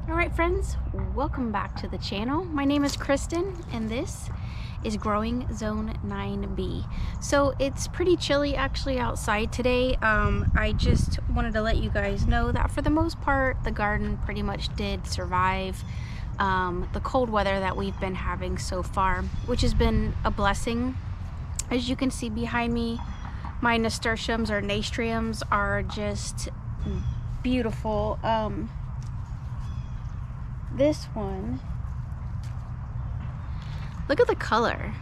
Alright friends, welcome back to the channel. My name is Kristen and this is Growing Zone 9B. So it's pretty chilly actually outside today. I just wanted to let you guys know that for the most part the garden pretty much did survive the cold weather that we've been having so far, which has been a blessing. As you can see behind me, my nasturtiums or nastriums are just beautiful. This one, look at the color.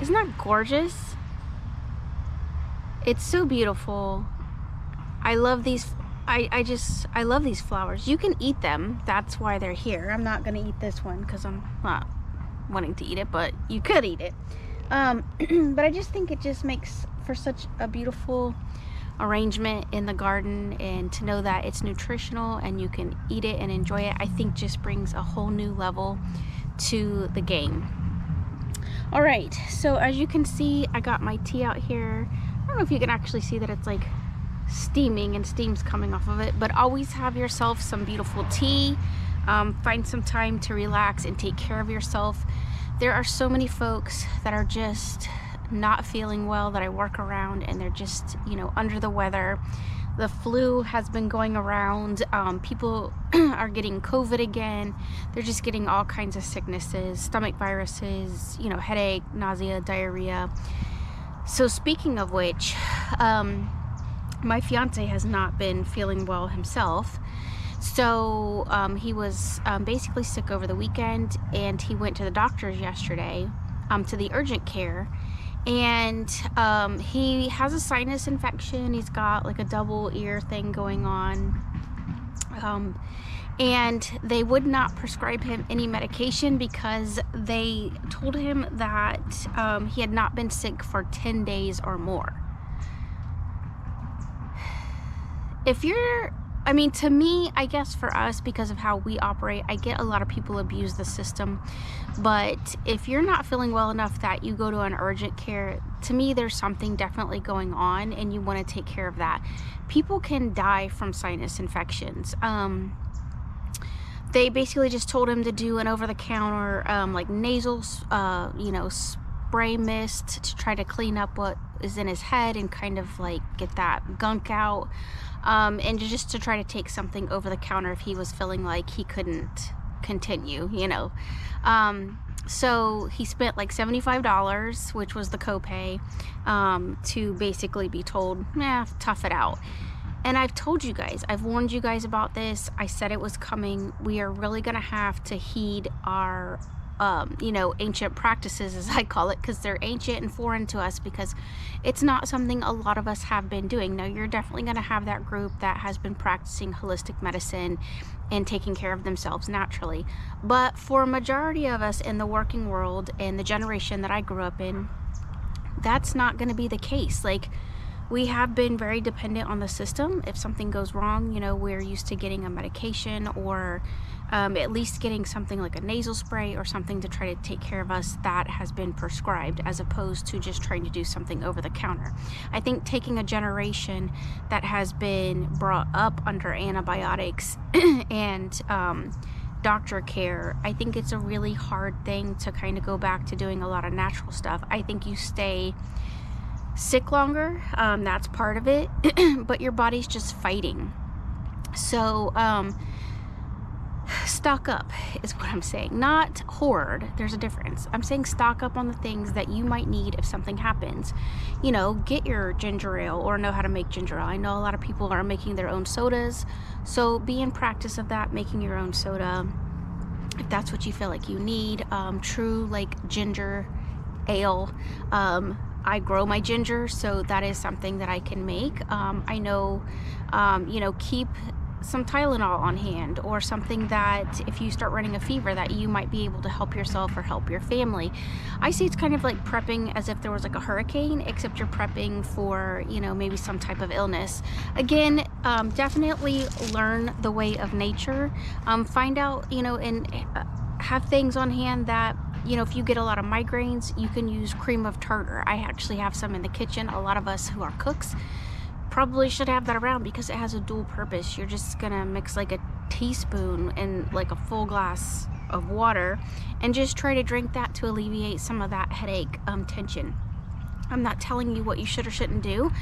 Isn't that gorgeous? It's so beautiful. I love these. I love these flowers. You can eat them. That's why they're here. I'm not gonna eat this one because I'm not wanting to eat it, but you could eat it. But I just think it just makes for such a beautiful arrangement in the garden, and to know that it's nutritional and you can eat it and enjoy it, I think just brings a whole new level to the game. All right, so as you can see, I got my tea out here. I don't know if you can actually see that it's like steaming and steam's coming off of it, but always have yourself some beautiful tea. Find some time to relax and take care of yourself. There are so many folks that are just not feeling well that I work around, and they're just, you know, under the weather. The flu has been going around. People are getting COVID again. They're just getting all kinds of sicknesses, stomach viruses, you know, headache, nausea, diarrhea. So speaking of which, my fiance has not been feeling well himself. So he was basically sick over the weekend, and he went to the doctor's yesterday, to the urgent care. And he has a sinus infection. He's got like a double ear thing going on. And they would not prescribe him any medication because they told him that he had not been sick for 10 days or more. If you're, I mean, to me, I guess for us, because of how we operate, I get a lot of people abuse the system. But if you're not feeling well enough that you go to an urgent care, to me, there's something definitely going on, and you want to take care of that. People can die from sinus infections. They basically just told him to do an over-the-counter, like nasal, you know, spray mist to try to clean up what is in his head and kind of like get that gunk out. And just to try to take something over the counter if he was feeling like he couldn't continue, you know. So he spent like $75, which was the copay, to basically be told, tough it out. And I've told you guys, I've warned you guys about this. I said it was coming. We are really gonna have to heed our you know, ancient practices, as I call it, because they're ancient and foreign to us, because it's not something a lot of us have been doing. Now, you're definitely going to have that group that has been practicing holistic medicine and taking care of themselves naturally, but for a majority of us in the working world and the generation that I grew up in, that's not going to be the case. Like, we have been very dependent on the system. If something goes wrong, you know, we're used to getting a medication, or at least getting something like a nasal spray or something to try to take care of us that has been prescribed, as opposed to just trying to do something over the counter. I think taking a generation that has been brought up under antibiotics and doctor care, I think it's a really hard thing to kind of go back to doing a lot of natural stuff. I think you stay sick longer, that's part of it, but your body's just fighting. So stock up is what I'm saying, not hoard. There's a difference. I'm saying stock up on the things that you might need if something happens. You know, get your ginger ale, or know how to make ginger ale. I know a lot of people are making their own sodas, so be in practice of that, making your own soda if that's what you feel like you need. True like ginger ale. I grow my ginger, so that is something that I can make. I know, you know, keep some Tylenol on hand, or something that if you start running a fever that you might be able to help yourself or help your family. I see it's kind of like prepping as if there was like a hurricane, except you're prepping for, you know, maybe some type of illness. Again, definitely learn the way of nature. Find out, you know, and have things on hand that, you know, if you get a lot of migraines, you can use cream of tartar. I actually have some in the kitchen. A lot of us who are cooks probably should have that around because it has a dual purpose. You're just gonna mix like a teaspoon in like a full glass of water and just try to drink that to alleviate some of that headache tension. I'm not telling you what you should or shouldn't do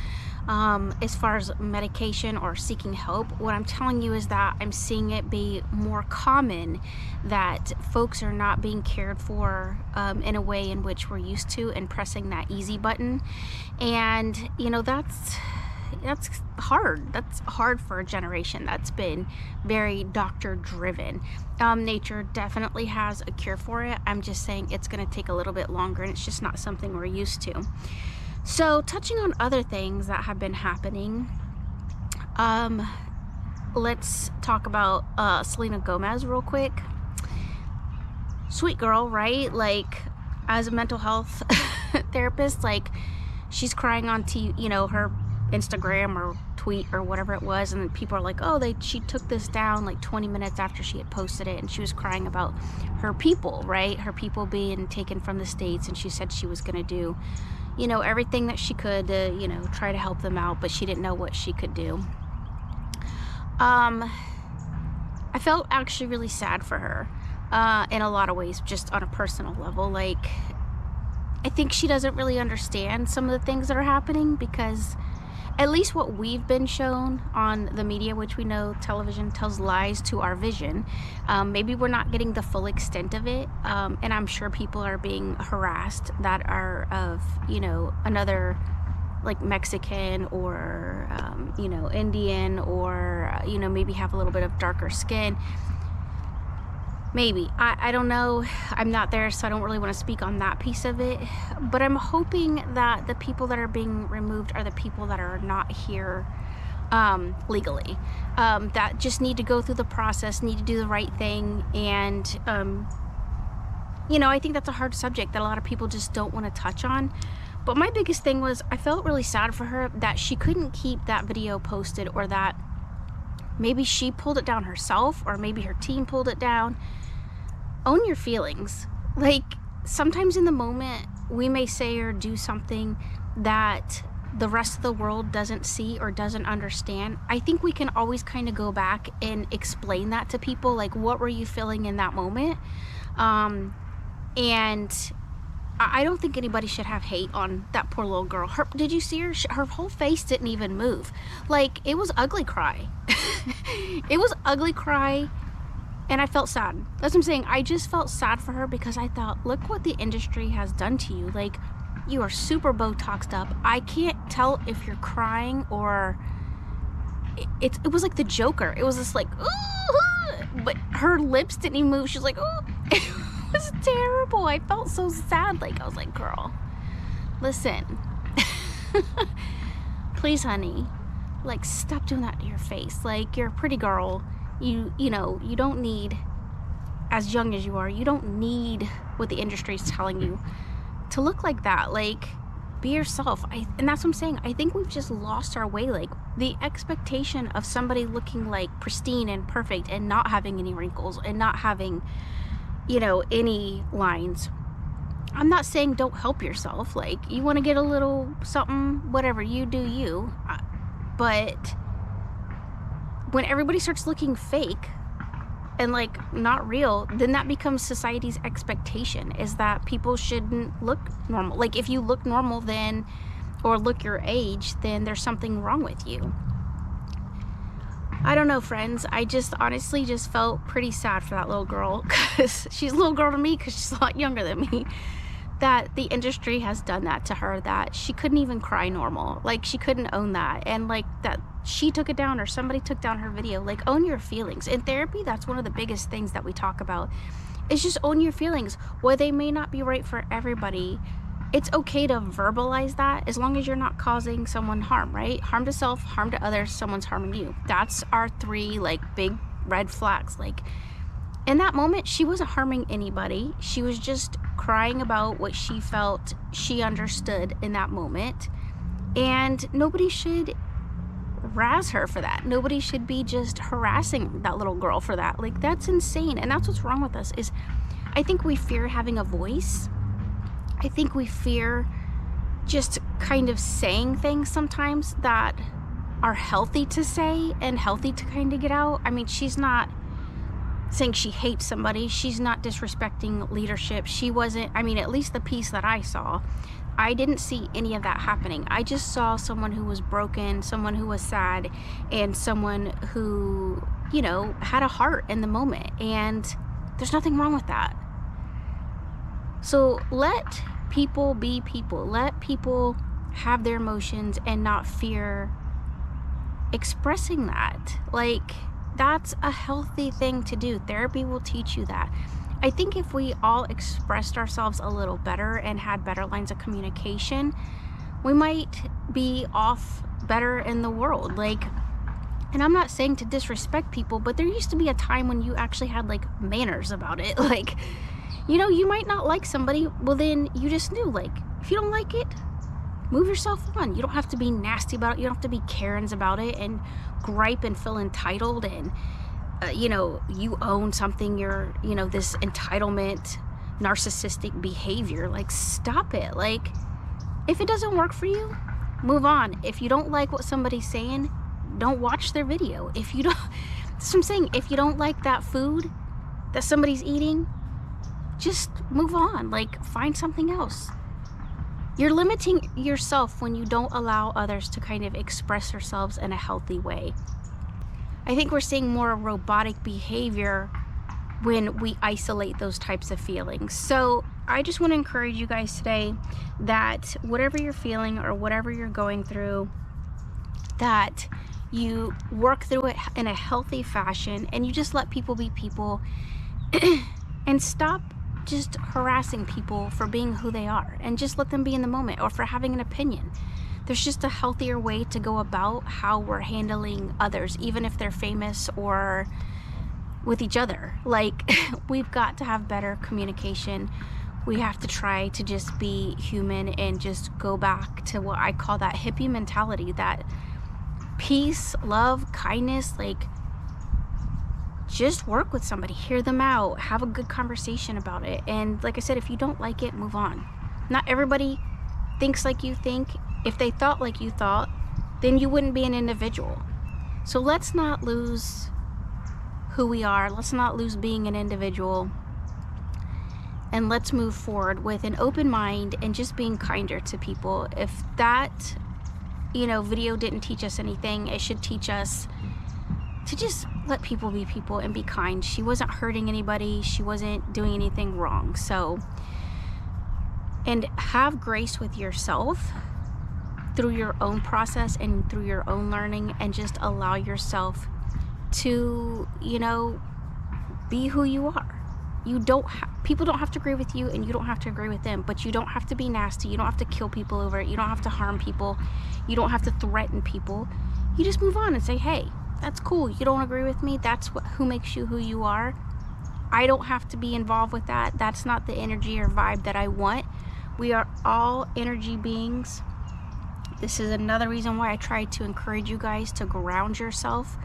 as far as medication or seeking help. What I'm telling you is that I'm seeing it be more common that folks are not being cared for in a way in which we're used to, and pressing that easy button. And you know, that's hard. That's hard for a generation that's been very doctor driven. Nature definitely has a cure for it. I'm just saying it's going to take a little bit longer, and it's just not something we're used to. So touching on other things that have been happening, let's talk about Selena Gomez real quick. Sweet girl, right? Like, as a mental health therapist, like, she's crying on TV, you know, her Instagram or tweet or whatever it was, and then people are like, oh, she took this down like 20 minutes after she had posted it, and she was crying about her people, right? Her people being taken from the States, and she said she was gonna do, you know, everything that she could to, you know, try to help them out, but she didn't know what she could do. I felt actually really sad for her in a lot of ways, just on a personal level. Like, I think she doesn't really understand some of the things that are happening, because at least what we've been shown on the media, which we know television tells lies to our vision, maybe we're not getting the full extent of it, and I'm sure people are being harassed that are of, you know, another, like, Mexican or you know, Indian, or you know, maybe have a little bit of darker skin. Maybe. I don't know. I'm not there, so I don't really want to speak on that piece of it. But I'm hoping that the people that are being removed are the people that are not here legally. That just need to go through the process, need to do the right thing. And, you know, I think that's a hard subject that a lot of people just don't want to touch on. But my biggest thing was, I felt really sad for her that she couldn't keep that video posted, or that maybe she pulled it down herself, or maybe her team pulled it down. Own your feelings. Like, sometimes in the moment, we may say or do something that the rest of the world doesn't see or doesn't understand. I think we can always kind of go back and explain that to people. Like, what were you feeling in that moment? And I don't think anybody should have hate on that poor little girl. Did you see her? Her whole face didn't even move. Like, it was ugly cry. It was ugly cry, and I felt sad. That's what I'm saying. I just felt sad for her, because I thought, look what the industry has done to you. Like, you are super Botoxed up. I can't tell if you're crying or it was like the Joker. It was just like, ooh, but her lips didn't even move. She was like, ooh. It was terrible. I felt so sad. Like, I was like, girl, listen, please, honey, like, stop doing that to your face. Like, you're a pretty girl. You know, you don't need, as young as you are, you don't need what the industry is telling you to look like that. Like, be yourself. And that's what I'm saying. I think we've just lost our way. Like, the expectation of somebody looking like pristine and perfect and not having any wrinkles and not having, you know, any lines. I'm not saying don't help yourself. Like, you want to get a little something, whatever, you do you. But when everybody starts looking fake and, like, not real, then that becomes society's expectation, is that people shouldn't look normal. Like, if you look normal then, or look your age, then there's something wrong with you. I don't know, friends. I just honestly just felt pretty sad for that little girl, because she's a little girl to me, because she's a lot younger than me, that the industry has done that to her, that she couldn't even cry normal. Like, she couldn't own that. And, like, that she took it down, or somebody took down her video. Like, own your feelings. In therapy, that's one of the biggest things that we talk about, is just own your feelings. While they may not be right for everybody, it's okay to verbalize that, as long as you're not causing someone harm, right? Harm to self, harm to others, someone's harming you. That's our 3, like, big red flags. Like, in that moment, she wasn't harming anybody. She was just crying about what she felt she understood in that moment. And nobody should razz her for that. Nobody should be just harassing that little girl for that. Like, that's insane. And that's what's wrong with us, is I think we fear having a voice. I think we fear just kind of saying things sometimes that are healthy to say and healthy to kind of get out. I mean, she's not saying she hates somebody. She's not disrespecting leadership. She wasn't, I mean, at least the piece that I saw, I didn't see any of that happening. I just saw someone who was broken, someone who was sad, and someone who, you know, had a heart in the moment. And there's nothing wrong with that. So let people be people. Let people have their emotions and not fear expressing that. Like, that's a healthy thing to do. Therapy will teach you that. I think if we all expressed ourselves a little better and had better lines of communication, we might be off better in the world. Like, and I'm not saying to disrespect people, but there used to be a time when you actually had like manners about it. Like, you know, you might not like somebody, well then you just knew, like, if you don't like it, move yourself on. You don't have to be nasty about it. You don't have to be Karens about it and gripe and feel entitled and you know, you own something. You're, you know, this entitlement, narcissistic behavior. Like, stop it. Like, if it doesn't work for you, move on. If you don't like what somebody's saying, don't watch their video. If you don't, that's what I'm saying. If you don't like that food that somebody's eating, just move on. Like, find something else. You're limiting yourself when you don't allow others to kind of express themselves in a healthy way. I think we're seeing more robotic behavior when we isolate those types of feelings. So I just want to encourage you guys today that whatever you're feeling or whatever you're going through, that you work through it in a healthy fashion and you just let people be people and stop just harassing people for being who they are, and just let them be in the moment, or for having an opinion. There's just a healthier way to go about how we're handling others, even if they're famous or with each other. Like, we've got to have better communication. We have to try to just be human and just go back to what I call that hippie mentality, that peace, love, kindness. Like, just work with somebody, hear them out, have a good conversation about it. And like I said, if you don't like it, move on. Not everybody thinks like you think. If they thought like you thought, then you wouldn't be an individual. So let's not lose who we are. Let's not lose being an individual. And let's move forward with an open mind and just being kinder to people. If that, you know, video didn't teach us anything, it should teach us to just let people be people and be kind. She wasn't hurting anybody. She wasn't doing anything wrong. So, and have grace with yourself through your own process and through your own learning, and just allow yourself to, you know, be who you are. You don't people don't have to agree with you, and you don't have to agree with them, but you don't have to be nasty. You don't have to kill people over it. You don't have to harm people. You don't have to threaten people. You just move on and say, hey, that's cool. You don't agree with me. That's who makes you who you are. I don't have to be involved with that. That's not the energy or vibe that I want. We are all energy beings. This is another reason why I try to encourage you guys to ground yourself.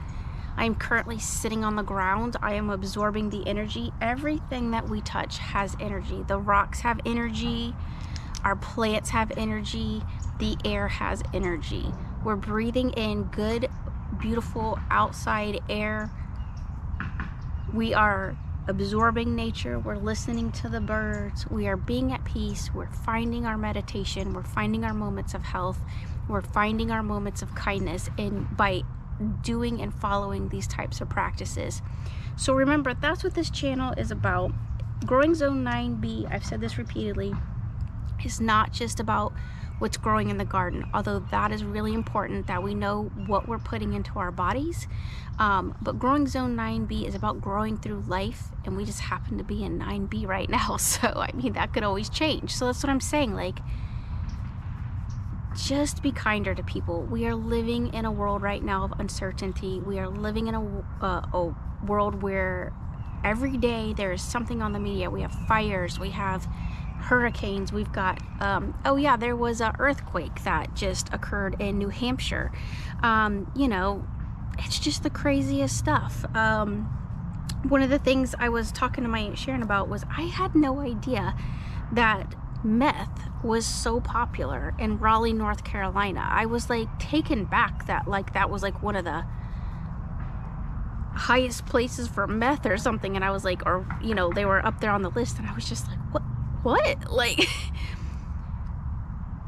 I am currently sitting on the ground. I am absorbing the energy. Everything that we touch has energy. The rocks have energy. Our plants have energy. The air has energy. We're breathing in good, beautiful outside air. We are absorbing nature. We're listening to the birds. We are being at peace. We're finding our meditation. We're finding our moments of health. We're finding our moments of kindness, and by doing and following these types of practices. So remember, that's what this channel is about. Growing Zone 9B, I've said this repeatedly, is not just about what's growing in the garden, although that is really important that we know what we're putting into our bodies. But Growing Zone 9B is about growing through life, and we just happen to be in 9B right now. So, I mean, that could always change. So that's what I'm saying. Like, just be kinder to people. We are living in a world right now of uncertainty. We are living in a world where every day there is something on the media. We have fires, we have hurricanes, we've got oh yeah, there was an earthquake that just occurred in New Hampshire. You know, it's just the craziest stuff. One of the things I was talking to my Sharon about was I had no idea that meth was so popular in Raleigh, North Carolina. I was like taken back that like that was like one of the highest places for meth or something, and I was like, or you know, they were up there on the list, and I was just like, what like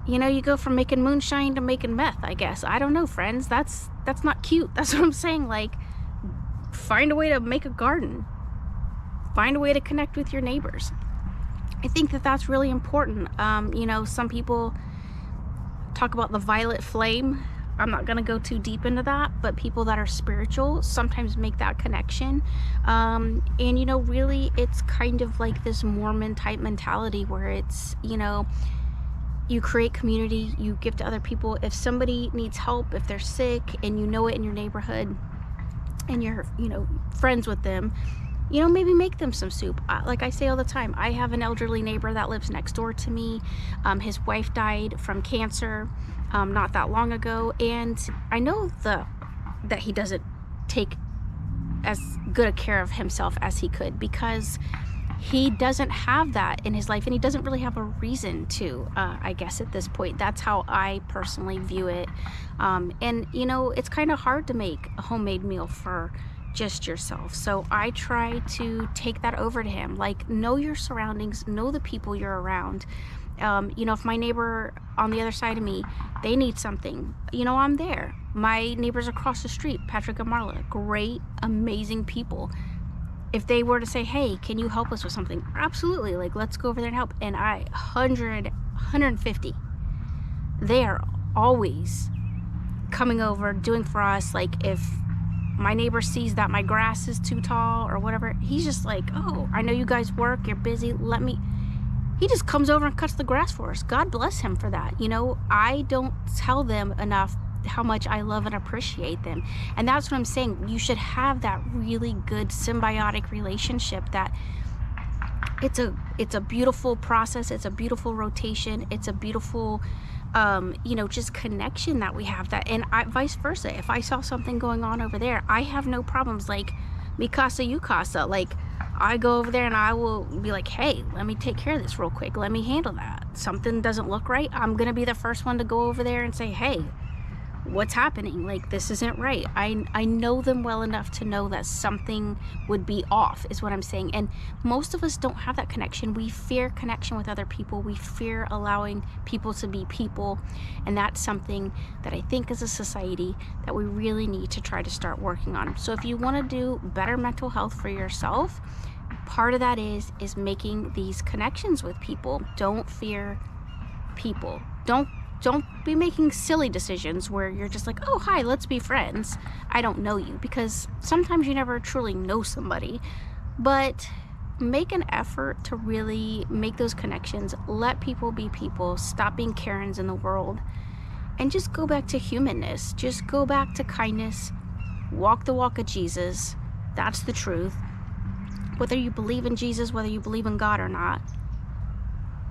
you know, you go from making moonshine to making meth, I guess. I don't know, friends. That's not cute. That's what I'm saying. Like, find a way to make a garden. Find a way to connect with your neighbors. I think that that's really important. You know, some people talk about the violet flame. I'm not going to go too deep into that, but people that are spiritual sometimes make that connection. And, you know, really, it's kind of like this Mormon type mentality where it's, you know, you create community, you give to other people. If somebody needs help, if they're sick and you know it in your neighborhood and you're, you know, friends with them, you know, maybe make them some soup. Like I say all the time, I have an elderly neighbor that lives next door to me. His wife died from cancer not that long ago, and I know that he doesn't take as good a care of himself as he could because he doesn't have that in his life, and he doesn't really have a reason to, I guess at this point. That's how I personally view it. And you know, it's kind of hard to make a homemade meal for just yourself. So I try to take that over to him. Like, know your surroundings, know the people you're around. You know, if my neighbor on the other side of me, they need something, you know, I'm there. My neighbors across the street, Patrick and Marla, great, amazing people. If they were to say, hey, can you help us with something? Absolutely. Like, let's go over there and help. And 150. They are always coming over, doing for us. Like, if my neighbor sees that my grass is too tall or whatever, he's just like, oh, I know you guys work, you're busy, he just comes over and cuts the grass for us. God bless him for that. You know, I don't tell them enough how much I love and appreciate them. And that's what I'm saying. You should have that really good symbiotic relationship. That it's a beautiful process. It's a beautiful rotation. It's a beautiful, you know, just connection that we have. That, and vice versa. If I saw something going on over there, I have no problems. Like, mi casa, you casa. Like, I go over there and I will be like, hey, let me take care of this real quick. Let me handle that. Something doesn't look right. I'm gonna be the first one to go over there and say, hey, what's happening? Like, this isn't right. I know them well enough to know that something would be off, is what I'm saying. And most of us don't have that connection. We fear connection with other people. We fear allowing people to be people. And that's something that I think as a society that we really need to try to start working on. So if you want to do better mental health for yourself, part of that is making these connections with people. Don't fear people. Don't be making silly decisions where you're just like, oh, hi, let's be friends. I don't know you, because sometimes you never truly know somebody. But make an effort to really make those connections. Let people be people. Stop being Karens in the world. And just go back to humanness. Just go back to kindness. Walk the walk of Jesus. That's the truth. Whether you believe in Jesus, whether you believe in God or not,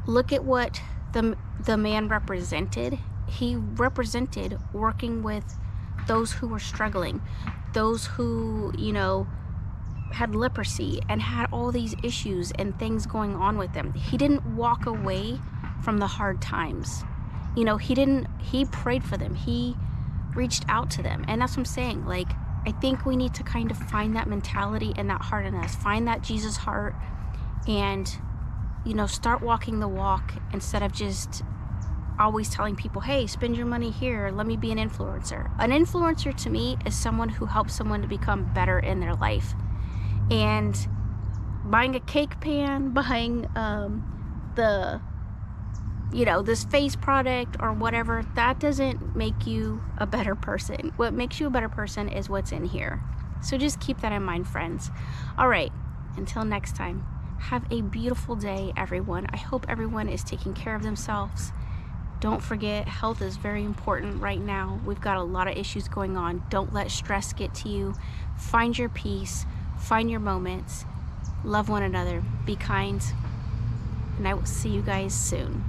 look at what the man represented. He represented working with those who were struggling, those who, you know, had leprosy and had all these issues and things going on with them. He didn't walk away from the hard times. You know, he prayed for them. He reached out to them. And that's what I'm saying. Like, I think we need to kind of find that mentality and that heart in us, find that Jesus heart, and, you know, start walking the walk instead of just always telling people, hey, spend your money here, let me be an influencer. An influencer to me is someone who helps someone to become better in their life. And buying a cake pan, buying this face product or whatever, that doesn't make you a better person. What makes you a better person is what's in here. So just keep that in mind, friends. All right, until next time, have a beautiful day, everyone. I hope everyone is taking care of themselves. Don't forget, health is very important right now. We've got a lot of issues going on. Don't let stress get to you. Find your peace, find your moments, love one another, be kind, and I will see you guys soon.